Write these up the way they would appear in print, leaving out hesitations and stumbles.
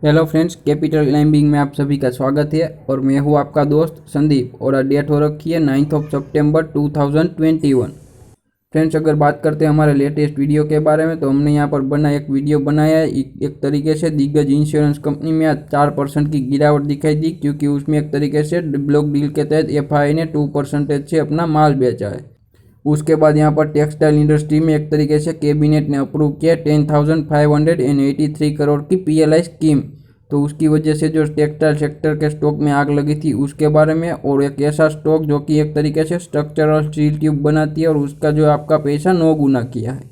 Hello friends, capital climbing में आप सभी का स्वागत है और मैं हूं आपका दोस्त संदीप और डेट हो रखी है 9 सितंबर 2021। फ्रेंड्स, अगर बात करते हैं हमारे लेटेस्ट वीडियो के बारे में तो हमने यहां पर एक वीडियो बनाया है। एक तरीके से दिग्गज इंश्योरेंस कंपनी में आज 4% की गिरावट दिखाई दी, क्योंकि उसमें एक तरीके से ब्लॉक डील के तहत एफआई ने 2% से अपना माल बेचा है। उसके बाद यहाँ पर टेक्सटाइल इंडस्ट्री में एक तरीके से कैबिनेट ने अप्रूव किया 10,583 करोड़ की पीएलआई स्कीम। तो उसकी वजह से जो टेक्सटाइल सेक्टर के स्टॉक में आग लगी थी उसके बारे में, और एक ऐसा स्टॉक जो कि एक तरीके से स्ट्रक्चरल स्टील ट्यूब बनाती है और उसका जो आपका पैसा 9 गुना किया है।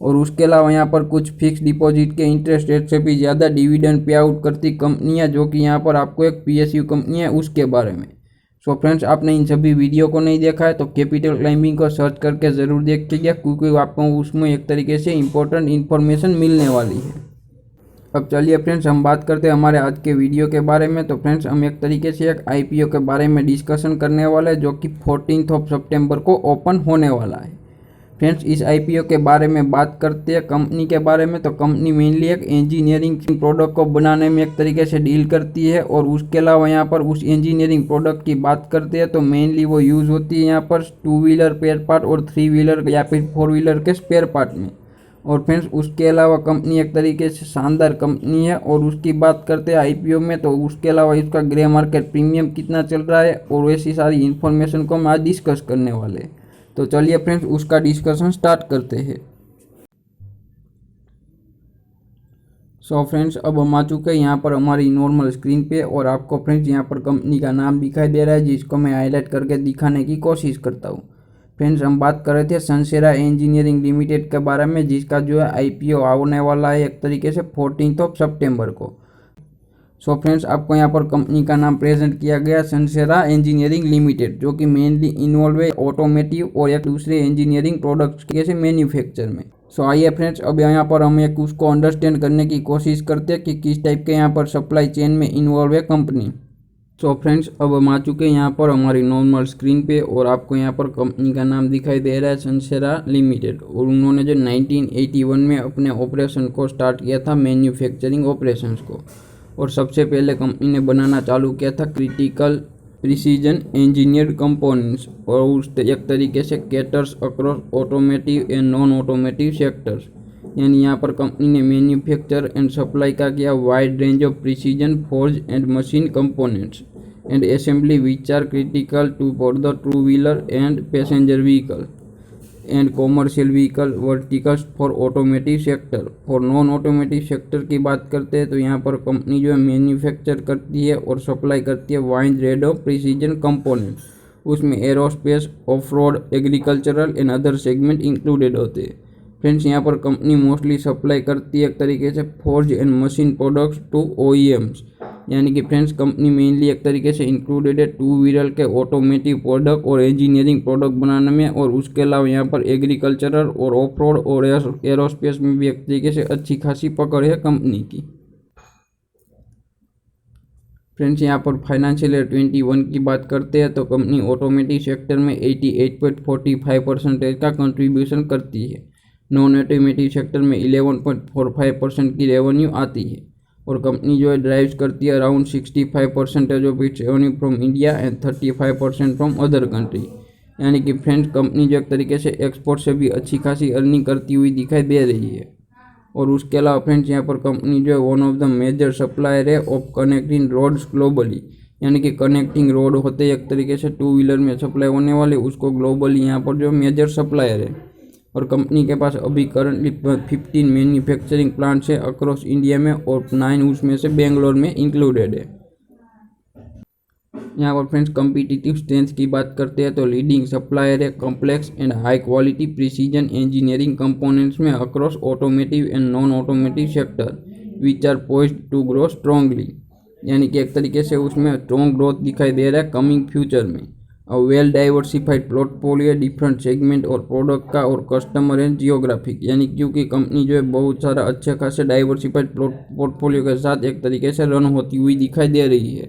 और उसके अलावा यहाँ पर कुछ फिक्स डिपॉजिट के इंटरेस्ट रेट से भी ज़्यादा डिविडेंड पे आउट करती कंपनियाँ, जो कि यहाँ पर आपको एक पीएसयू कंपनी है उसके बारे में। सो फ्रेंड्स, आपने इन सभी वीडियो को नहीं देखा है तो कैपिटल क्लाइंबिंग को सर्च करके ज़रूर देखिएगा, क्योंकि आपको उसमें एक तरीके से इंपॉर्टेंट इन्फॉर्मेशन मिलने वाली है। अब चलिए फ्रेंड्स, हम बात करते हैं हमारे आज के वीडियो के बारे में। तो फ्रेंड्स, हम एक तरीके से एक आईपीओ के बारे में डिस्कशन करने वाले हैं, जो कि 14 सितंबर को ओपन होने वाला है। फ्रेंड्स, इस आईपीओ के बारे में बात करते हैं कंपनी के बारे में। तो कंपनी मेनली एक इंजीनियरिंग प्रोडक्ट को बनाने में एक तरीके से डील करती है, और उसके अलावा यहाँ पर उस इंजीनियरिंग प्रोडक्ट की बात करते हैं तो मेनली वो यूज़ होती है यहाँ पर 2 व्हीलर स्पेयर पार्ट और 3 व्हीलर या फिर 4 व्हीलर के स्पेयर पार्ट में। और फ्रेंड्स, उसके अलावा कंपनी एक तरीके से शानदार कंपनी है। और उसकी बात करते हैं आईपीओ में, तो उसके अलावा इसका ग्रे मार्केट प्रीमियम कितना चल रहा है और ऐसी सारी इन्फॉर्मेशन को हम आज डिस्कस करने वाले हैं। तो चलिए फ्रेंड्स, उसका डिस्कशन स्टार्ट करते हैं। सो फ्रेंड्स, अब हम आ चुके हैं यहाँ पर हमारी नॉर्मल स्क्रीन पे, और आपको फ्रेंड्स यहाँ पर कंपनी का नाम दिखाई दे रहा है, जिसको मैं हाईलाइट करके दिखाने की कोशिश करता हूँ। फ्रेंड्स, हम बात कर रहे थे सनसेरा इंजीनियरिंग लिमिटेड के बारे में, जिसका जो है आईपीओ आने वाला है एक तरीके से 14 सितंबर को। सो फ्रेंड्स, आपको यहाँ पर कंपनी का नाम प्रेजेंट किया गया सनसेरा इंजीनियरिंग लिमिटेड, जो कि मेनली इन्वॉल्व है ऑटोमेटिव और एक दूसरे इंजीनियरिंग प्रोडक्ट्स के से मैन्युफैक्चर में। सो आइए फ्रेंड्स, अब यहाँ पर हम एक उसको अंडरस्टैंड करने की कोशिश करते हैं कि किस टाइप के यहाँ पर सप्लाई चेन में इन्वॉल्व है कंपनी। सो फ्रेंड्स, अब हम आ चुके हैं यहाँ पर हमारी नॉर्मल स्क्रीन पे, और आपको यहाँ पर कंपनी का नाम दिखाई दे रहा है सनसेरा लिमिटेड। और उन्होंने जो 1981 में अपने ऑपरेशन को स्टार्ट किया था, मैन्युफैक्चरिंग ऑपरेशंस को। और सबसे पहले कंपनी ने बनाना चालू किया था क्रिटिकल प्रिसीजन इंजीनियर्ड कंपोनेंट्स, और उस एक तरीके से caters across automotive and non automotive sectors. यानी यहाँ पर कंपनी ने मैन्युफैक्चर एंड सप्लाई का किया wide range of precision forge and machine components and assembly which are critical to for the 2 wheeler and passenger vehicle and commercial vehicle verticals for automotive sector. For non automotive sector की बात करते हैं तो यहाँ पर company जो है manufacture करती है और सप्लाई करती है wide range of precision component. उसमें aerospace, off road, agricultural and other segment included होते हैं। फ्रेंड्स, यहाँ पर कंपनी मोस्टली सप्लाई करती है एक तरीके से forge and machine products to OEMs. यानी कि फ्रेंड्स, कंपनी मेनली एक तरीके से इंक्लूडेड है 2 व्हीलर के ऑटोमेटिव प्रोडक्ट और इंजीनियरिंग प्रोडक्ट बनाने में। और उसके अलावा यहाँ पर एग्रीकल्चरल और ऑफ रोड और एरोस्पेस में भी एक तरीके से अच्छी खासी पकड़ है कंपनी की। फ्रेंड्स, यहाँ पर फाइनेंशियल ईयर 21 की बात करते हैं तो कंपनी ऑटोमेटिव सेक्टर में 88.45% का कंट्रीब्यूशन करती है। नॉन ऑटोमेटिव सेक्टर में 11.45% की रेवेन्यू आती है। और कंपनी जो है ड्राइव्स करती है around 65% of its revenue from India and 35% from other country. यानी कि फ्रेंड्स, कंपनी जो एक तरीके से एक्सपोर्ट से भी अच्छी खासी अर्निंग करती हुई दिखाई दे रही है। और उसके अलावा फ्रेंड्स, यहाँ पर कंपनी जो है one of the major supplier है ऑफ कनेक्टिंग रोड्स ग्लोबली। यानी कि कनेक्टिंग रोड होते एक तरीके से 2 व्हीलर में सप्लाई होने वाले, उसको ग्लोबली यहाँ पर जो मेजर सप्लायर है। और कंपनी के पास अभी करंटली 15 मैन्युफैक्चरिंग प्लांट्स है अक्रॉस इंडिया में, और 9 उसमें से बेंगलोर में इंक्लूडेड है। यहाँ पर फ्रेंड्स, कम्पिटिटिव स्ट्रेंथ की बात करते हैं तो लीडिंग सप्लायर है complex and high quality precision engineering components में across automotive and non automotive sector which are poised to grow strongly. यानी कि एक तरीके से उसमें स्ट्रॉन्ग ग्रोथ दिखाई दे रहा है कमिंग फ्यूचर में। Well diversified portfolio different segment और प्रोडक्ट का और कस्टमर एंड जियोग्राफिक। यानी क्योंकि कंपनी जो है बहुत सारा अच्छे खासे डाइवर्सिफाइड पोर्टफोलियो के साथ एक तरीके से रन होती हुई दिखाई दे रही है।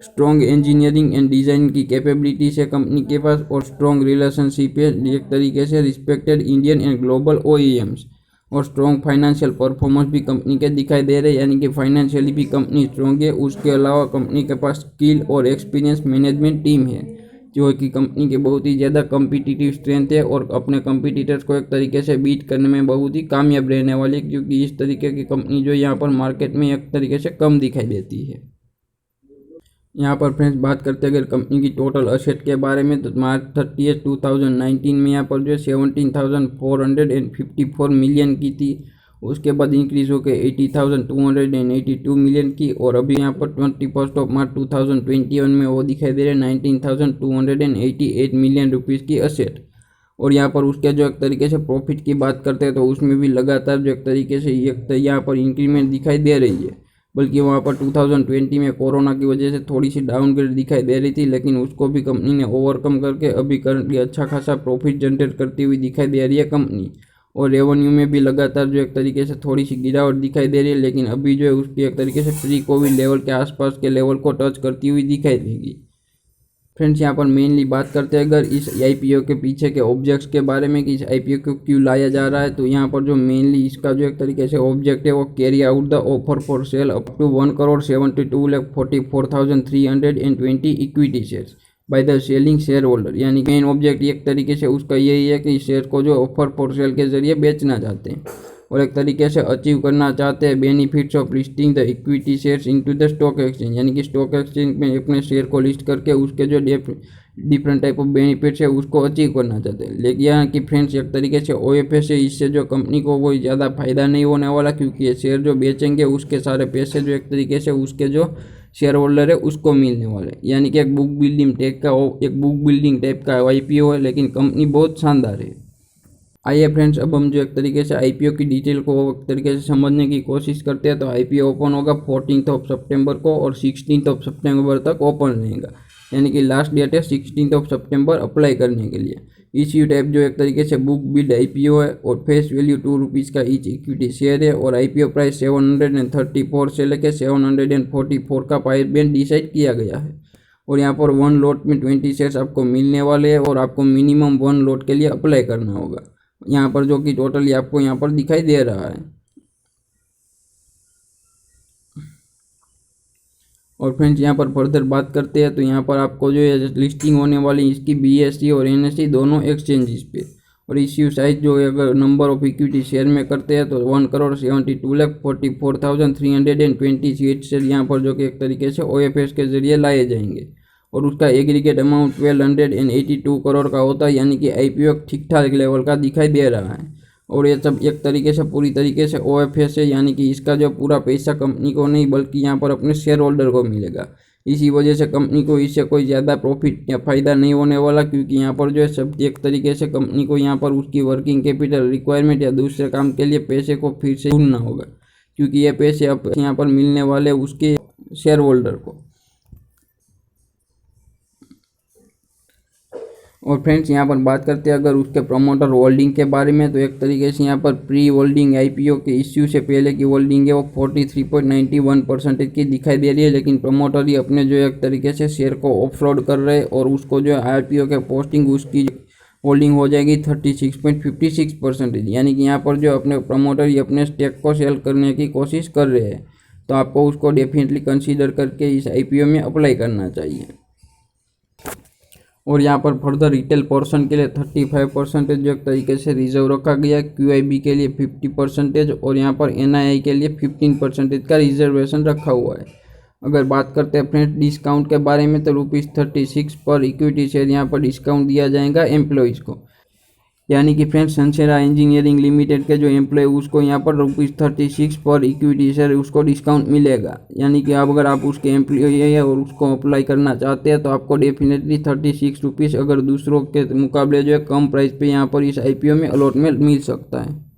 स्ट्रॉन्ग इंजीनियरिंग एंड डिज़ाइन की कैपेबिलिटीज है कंपनी के पास, और स्ट्रॉन्ग रिलेशनशिप है एक तरीके से respected Indian and global OEMs. और स्ट्रॉन्ग फाइनेंशियल परफॉर्मेंस भी कंपनी के दिखाई दे रहे हैं, यानी कि फाइनेंशियली भी कंपनी स्ट्रॉन्ग है। उसके अलावा कंपनी के पास स्किल और एक्सपीरियंस मैनेजमेंट टीम है जो कि कंपनी की बहुत ही ज़्यादा कम्पिटिटिव स्ट्रेंथ है और अपने कंपिटिटर्स को एक तरीके से बीट करने में बहुत ही कामयाब रहने वाली है, क्योंकि इस तरीके की कंपनी जो यहाँ पर मार्केट में एक तरीके से कम दिखाई देती है। यहाँ पर फ्रेंड्स बात करते हैं अगर कंपनी की टोटल असेट के बारे में, तो मार्च 30 2019 में यहाँ पर जो 17,454 मिलियन की थी। उसके बाद इंक्रीज होकर 80,282 मिलियन की, और अभी यहाँ पर 21 मार्च 2021 में वो दिखाई दे रहे 19,288 मिलियन रुपीज़ की असेट। और यहाँ पर उसके जो एक तरीके से प्रॉफिट की बात करते हैं तो उसमें भी लगातार जो एक तरीके से यहाँ पर इंक्रीमेंट दिखाई दे रही है, बल्कि वहाँ पर 2020 में कोरोना की वजह से थोड़ी सी डाउनग्रेड दिखाई दे रही थी, लेकिन उसको भी कंपनी ने ओवरकम करके अभी करंटली अच्छा खासा प्रॉफिट जनरेट करती हुई दिखाई दे रही है कंपनी। और रेवेन्यू में भी लगातार जो एक तरीके से थोड़ी सी गिरावट दिखाई दे रही है, लेकिन अभी जो है उसकी एक तरीके से प्री कोविड लेवल के आसपास के लेवल को टच करती हुई दिखाई देगी। फ्रेंड्स यहाँ पर मेनली बात करते हैं अगर इस आईपीओ के पीछे के ऑब्जेक्ट्स के बारे में कि इस आईपीओ को क्यों लाया जा रहा है, तो यहाँ पर जो मेनली इसका जो एक तरीके से ऑब्जेक्ट है वो carry out the offer for sale up to 1,72,44,320 equity shares by the selling share holder. यानी मेन ऑब्जेक्ट एक तरीके से उसका यही है कि इस शेयर को जो ऑफर फॉर सेल के जरिए बेचना चाहते हैं और एक तरीके से अचीव करना चाहते हैं benefits of listing the equity shares into the stock exchange, यानी कि स्टॉक एक्सचेंज में अपने शेयर को लिस्ट करके उसके जो डिफरेंट टाइप ऑफ बेनिफिट्स है उसको अचीव करना चाहते हैं। लेकिन यहाँ की फ्रेंड्स एक तरीके से ओएफएस है, इससे जो कंपनी को कोई ज़्यादा फायदा नहीं होने वाला, क्योंकि ये शेयर जो बेचेंगे उसके सारे पैसे जो एक तरीके से उसके जो शेयर होल्डर है उसको मिलने वाले, यानी कि एक बुक बिल्डिंग टाइप का आईपीओ है, लेकिन कंपनी बहुत शानदार है। आइए फ्रेंड्स अब हम जो एक तरीके से आईपीओ की डिटेल को एक तरीके से समझने की कोशिश करते हैं। तो आईपीओ ओपन होगा 14 सितंबर को और 16 सितंबर तक ओपन रहेगा, यानी कि लास्ट डेट है 16 सितंबर अप्लाई करने के लिए। इश्यू टाइप जो एक तरीके से बुक बिल्ड आईपीओ है और फेस वैल्यू ₹2 का ईच इक्विटी शेयर है और आईपीओ प्राइस 734 से लेकर 744 का प्राइस बैंड डिसाइड किया गया है। और यहाँ पर 1 लॉट में 20 शेयर्स आपको मिलने वाले हैं और आपको मिनिमम 1 लॉट के लिए अप्लाई करना होगा, यहाँ पर जो कि टोटली आपको यहाँ पर दिखाई दे रहा है। और फ्रेंड्स यहाँ पर फर्दर बात करते हैं तो यहाँ पर आपको जो है लिस्टिंग होने वाली इसकी बीएसई और एनएसई दोनों एक्सचेंजेस पे, और इश्यू साइज जो है अगर नंबर ऑफ इक्विटी शेयर में करते हैं तो 1,72,44,320 शेयर यहाँ पर जो कि एक तरीके से ओएफएस के जरिए लाए जाएंगे और उसका एग्रीगेट अमाउंट 1,282 करोड़ का होता है, यानी कि आईपीओ ठीक ठाक लेवल का दिखाई दे रहा है। और ये सब एक तरीके से पूरी तरीके से ओएफएस है, यानी कि इसका जो पूरा पैसा कंपनी को नहीं बल्कि यहाँ पर अपने शेयर होल्डर को मिलेगा। इसी वजह से कंपनी को इससे कोई ज़्यादा प्रॉफिट या फ़ायदा नहीं होने वाला, क्योंकि यहाँ पर जो है सब एक तरीके से कंपनी को यहाँ पर उसकी वर्किंग कैपिटल रिक्वायरमेंट या दूसरे काम के लिए पैसे को फिर से ढूंढना होगा, क्योंकि ये पैसे अब यहाँ पर मिलने वाले उसके शेयर होल्डर को। और फ्रेंड्स यहाँ पर बात करते हैं अगर उसके प्रमोटर होल्डिंग के बारे में, तो एक तरीके से यहाँ पर प्री होल्डिंग आईपीओ के इश्यू से पहले की होल्डिंग है वो 43.91% की दिखाई दे रही है, लेकिन प्रमोटर ही अपने जो एक तरीके से शेयर को ऑफलोड कर रहे हैं और उसको जो आईपीओ के पोस्टिंग उसकी होल्डिंग हो जाएगी 36.56%, यानी कि यहाँ पर जो अपने प्रमोटर ही अपने स्टेक को सेल करने की कोशिश कर रहे हैं, तो आपको उसको डेफिनेटली कंसीडर करके इस आईपीओ में अप्लाई करना चाहिए। और यहाँ पर फर्दर रिटेल पोर्शन के लिए 35% जो एक तरीके से रिजर्व रखा गया, क्यूआईबी के लिए 50% और यहाँ पर एनआईआई के लिए 15% का रिजर्वेशन रखा हुआ है। अगर बात करते हैं फ्रेंड्स डिस्काउंट के बारे में, तो ₹36 पर इक्विटी शेयर यहाँ पर डिस्काउंट दिया जाएगा एम्प्लॉयज़ को, यानी कि फ्रेंड्स सनसेरा इंजीनियरिंग लिमिटेड के जो एम्प्लॉय उसको यहाँ पर ₹36 पर इक्विटी शेयर उसको डिस्काउंट मिलेगा, यानी कि अब अगर आप उसके एम्प्लॉय है और उसको अप्लाई करना चाहते हैं तो आपको डेफिनेटली ₹36 अगर दूसरों के मुकाबले जो है कम प्राइस पे यहाँ पर इस आईपीओ में अलॉटमेंट मिल सकता है।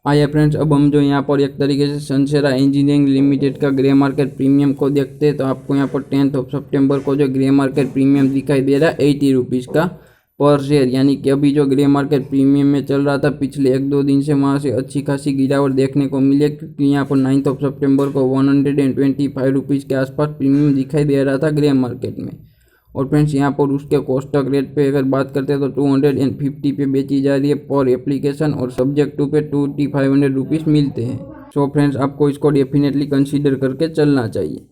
आइए फ्रेंड्स अब हम जो यहाँ पर एक तरीके से सनसेरा इंजीनियरिंग लिमिटेड का ग्रे मार्केट प्रीमियम को देखते हैं, तो आपको यहाँ पर 10 सितंबर को जो ग्रे मार्केट प्रीमियम दिखाई दे रहा है ₹80 का पर शेयर, यानी कि अभी जो ग्रे मार्केट प्रीमियम में चल रहा था पिछले 1-2 दिन से वहाँ से अच्छी खासी गिरावट देखने को मिली है, क्योंकि यहाँ पर 9 सितंबर को ₹125 के आसपास प्रीमियम दिखाई दे रहा था ग्रे मार्केट में। और फ्रेंड्स यहाँ पर उसके कोष्टक रेट पे अगर बात करते हैं तो 250 पे बेची जा रही है पर एप्लीकेशन और सब्जेक्ट टू पे 2500 रुपीज़ मिलते हैं। सो फ्रेंड्स आपको इसको डेफिनेटली कंसीडर करके चलना चाहिए,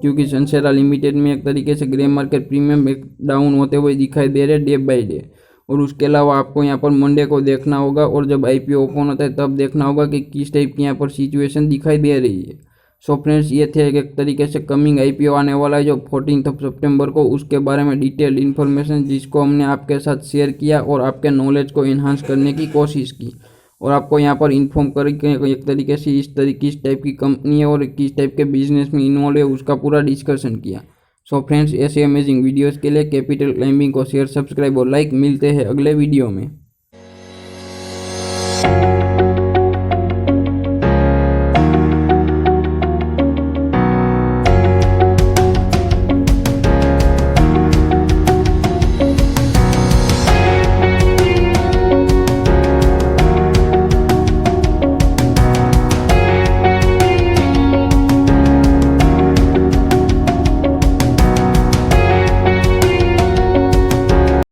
क्योंकि सनसेरा लिमिटेड में एक तरीके से ग्रे मार्केट प्रीमियम एक डाउन होते हुए दिखाई दे रहे डे बाय डे। और उसके अलावा आपको यहाँ पर मंडे को देखना होगा और जब आईपीओ ओपन होता है तब देखना होगा कि किस टाइप की यहाँ पर सिचुएशन दिखाई दे रही है। सो फ्रेंड्स ये थे एक तरीके से कमिंग आईपीओ आने वाला है जो 14 सितंबर को, उसके बारे में डिटेल्ड इन्फॉर्मेशन जिसको हमने आपके साथ शेयर किया और आपके नॉलेज को इन्हांस करने की कोशिश की और आपको यहाँ पर इन्फॉर्म करके एक तरीके से किस टाइप की कंपनी है और किस टाइप के बिजनेस में इन्वॉल्व है उसका पूरा डिस्कशन किया। सो फ्रेंड्स ऐसे अमेजिंग वीडियोस के लिए कैपिटल क्लाइंबिंग को शेयर, सब्सक्राइब और लाइक। मिलते हैं अगले वीडियो में।